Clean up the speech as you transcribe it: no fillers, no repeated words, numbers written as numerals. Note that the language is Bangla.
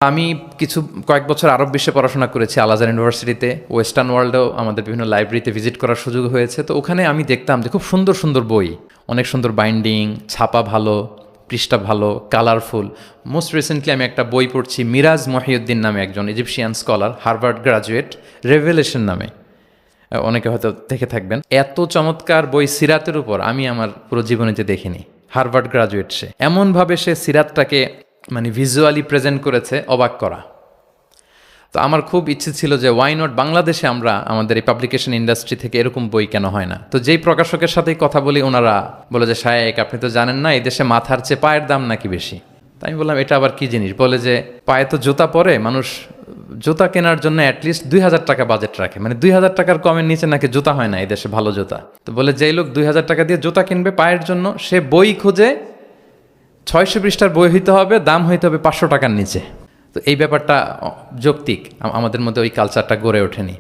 আমি কয়েক বছর আরব বিশ্বে পড়াশোনা করেছি, আল আজহার ইউনিভার্সিটিতে। ওয়েস্টার্ন ওয়ার্ল্ডেও আমাদের বিভিন্ন লাইব্রেরিতে ভিজিট করার সুযোগ হয়েছে। তো ওখানে আমি দেখতাম যে খুব সুন্দর সুন্দর বই, অনেক সুন্দর বাইন্ডিং, ছাপা ভালো, পৃষ্ঠা ভালো, কালারফুল। মোস্ট রিসেন্টলি আমি একটা বই পড়ছি, মিরাজ মহিউদ্দিন নামে একজন Egyptian scholar, Harvard graduate, revelation নামে, অনেকে হয়তো দেখে থাকবেন। এত চমৎকার বই সিরাতের উপর আমি আমার পুরো জীবনীতে দেখিনি। হার্ভার্ড গ্রাজুয়েট, সে এমনভাবে সে সিরাতটাকে মানে ভিজুয়ালি প্রেজেন্ট করেছে, অবাক করা। তো আমার খুব ইচ্ছে ছিল যে ওয়াই নট বাংলাদেশে আমরা আমাদের এই পাবলিকেশন ইন্ডাস্ট্রি থেকে এরকম বই কেন হয় না। তো যেই প্রকাশকের সাথেই কথা বলি ওনারা বলে যে শায়েক আপনি তো জানেন না, এই দেশে মাথার চেয়ে পায়ের দাম নাকি বেশি। তাই আমি বললাম এটা আবার কি জিনিস। বলে যে পায়ে তো জুতা পরে, মানুষ জুতা কেনার জন্য অ্যাটলিস্ট 2,000 টাকা বাজেট রাখে, মানে 2,000 টাকার কমের নিচে নাকি জুতা হয় না এই দেশে, ভালো জুতা। তো বলে যেই লোক 2,000 টাকা দিয়ে জুতা কিনবে পায়ের জন্য, সে বই খুঁজে 600 পৃষ্ঠার বই হইতে হবে, দাম হইতে হবে 500 টাকার নিচে। তো এই ব্যাপারটা যৌক্তিক, আমাদের মধ্যে ওই কালচারটা গড়ে ওঠেনি।